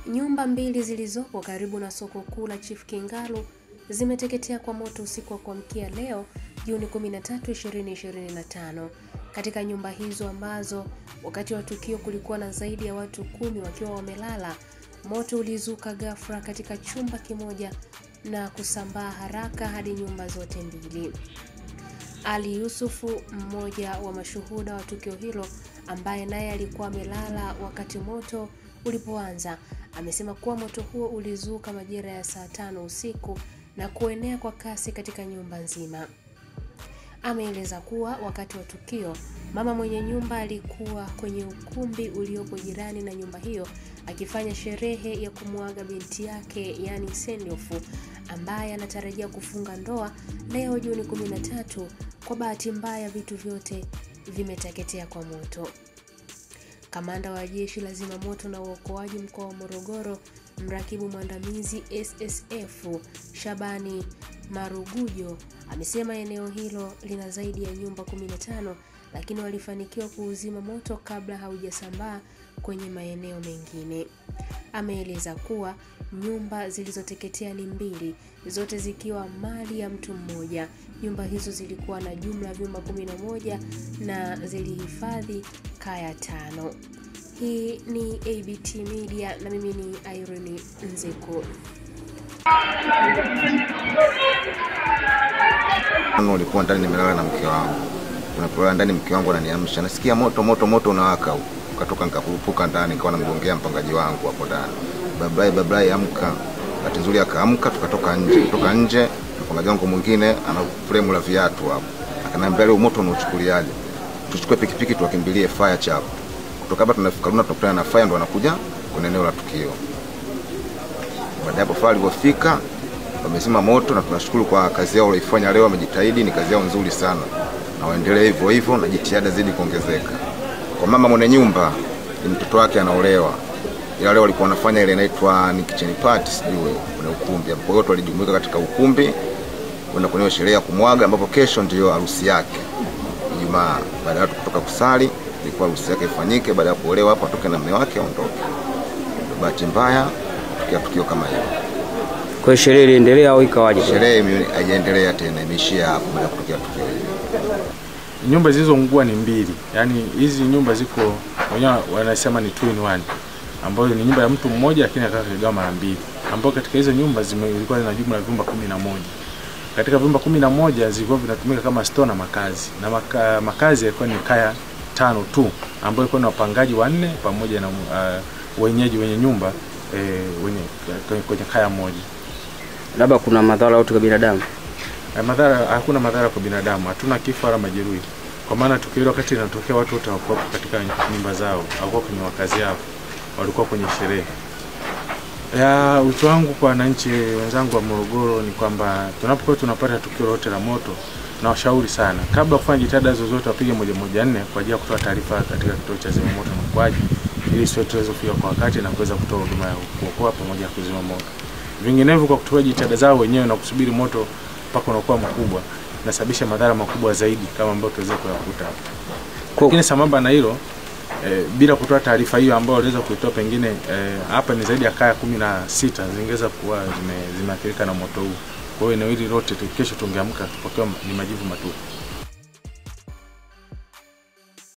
Nyumba mbili zilizopo karibu na soko kuu la Chief Kingalu zimeteketea kwa moto usiku wa kuamkia leo Juni 13, 2025. Katika nyumba hizo ambazo wakati wa tukio kulikuwa na zaidi ya watu 10 wakiwa wamelala, moto ulizuka ghafla katika chumba kimoja na kusambaa haraka hadi nyumba zote mbili. Ali Yusufu, mmoja wa mashuhuda wa tukio hilo ambaye naye alikuwa amelala wakati moto ulipoanza, amesema kuwa moto huo ulizuka majira ya saa 5 usiku na kuenea kwa kasi katika nyumba nzima. Ameeleza kuwa wakati wa tukio, mama mwenye nyumba alikuwa kwenye ukumbi uliopo jirani na nyumba hiyo akifanya sherehe ya kumuaga binti yake, yani send-off, ambaye anatarajia kufunga ndoa leo Juni 13. Kwa bahati mbaya vitu vyote vimeteketea kwa moto. Kamanda wa jeshi la zimamoto na uokoaji mkoa wa Morogoro, mrakibu mwandamizi SSF Shabani Marugujo, amesema eneo hilo lina zaidi ya nyumba 15, lakini walifanikiwa kuuzima moto kabla haujasambaa kwenye maeneo mengine. Ameeleza kuwa nyumba zilizoteketea ni 2, zote zikiwa mali ya mtu mmoja. Nyumba hizo zilikuwa na jumla vyumba 11 na zilihifadhi kaya 5. Hii ni ABT Media na mimi ni Irene Nzeko. Nilikuwa ndani nimelala na mke wangu. Unapolala ndani mke wangu ananiamsha. Nasikia moto unawaka huko. Katoka nikakurupuka ndani nikawa namgongea mpangaji wangu hapo ndani. Babai amka. Bahati nzuri akaamka tukatoka nje. Kutoka nje mpangaji wangu mwingine ana frame la viatu hapo. Akaniambia leo moto unachukuliaje? Tuchukue pikipiki tuwakimbilie fire chap. Kutoka hapa tunafika tunakutana na fire ndo anakuja kwenye eneo la tukio. Baada hapo fire ilipofika wamesema moto, na tunashukuru kwa kazi yao walifanya leo, wamejitahidi, ni kazi yao nzuri sana. Na waendelee hivyo hivyo na jitihada zidi kuongezeka. Kwa mama mwenye nyumba, ni mtoto wake anaolewa. Ila leo walikuwa wanafanya ile inaitwa ni kitchen party sijui kuna ukumbi. Kwa hiyo walijumuika katika ukumbi kwenda kwenye sherehe ya kumwaga, ambapo kesho ndio harusi yake. Ijumaa baada ya kutoka kusali ilikuwa harusi yake ifanyike, baada ya kuolewa hapo atoke na mume wake aondoke. Bahati mbaya tukio kama hilo. Kwa sherehe iliendelea au ikawaje? Sherehe haiendelea tena, imeishia hapo baada ya kutokea tukio hilo. Nyumba zilizoungua ni 2. Yaani hizi nyumba ziko wenyewe wanasema ni 2 in 1, ambayo ni nyumba ya mtu mmoja lakini akagawa mara 2. Ambapo katika hizo nyumba zilikuwa na jumla ya vyumba 11. Katika vyumba 11 zilikuwa vinatumika kama store na makazi. Na makazi yalikuwa ni kaya 5 tu, ambayo ilikuwa na wapangaji 4 pamoja na wenyeji wenye nyumba kwenye kaya moja. Labda kuna madhara kwa binadamu? Hakuna madhara kwa binadamu, hatuna kifo wala majeruhi. Kwa maana tukio wakati linatokea watu wote walikuwa katika nyumba zao, au kwenye makazi yao, walikuwa kwenye sherehe. Wito wangu kwa wananchi wenzangu wa Morogoro ni kwamba tunapokuwa tunapata tukio lolote la moto, tunawashauri sana kabla kufanya jitihada zozote wapige 114 kwa ajili ya kutoa taarifa katika kituo cha zimamoto na uokoaji, ili sote tuweze kufika kwa wakati na kuweza kutoa huduma ya kuokoa pamoja na kuzima moto. Vinginevyo kwa kutoa jitihada zao wenyewe na kusubiri moto mpaka unakuwa mkubwa, inasababisha madhara makubwa zaidi kama ambayo tuweze kuyakuta hapa. Lakini sambamba na hilo, bila kutoa taarifa hiyo ambayo waliweza kuitoa pengine hapa ni zaidi ya kaya 16 zingeweza kuwa zimeathirika na moto huu. Kwa hiyo eneo hili lote kesho tungeamka tupokea ni majivu matupu.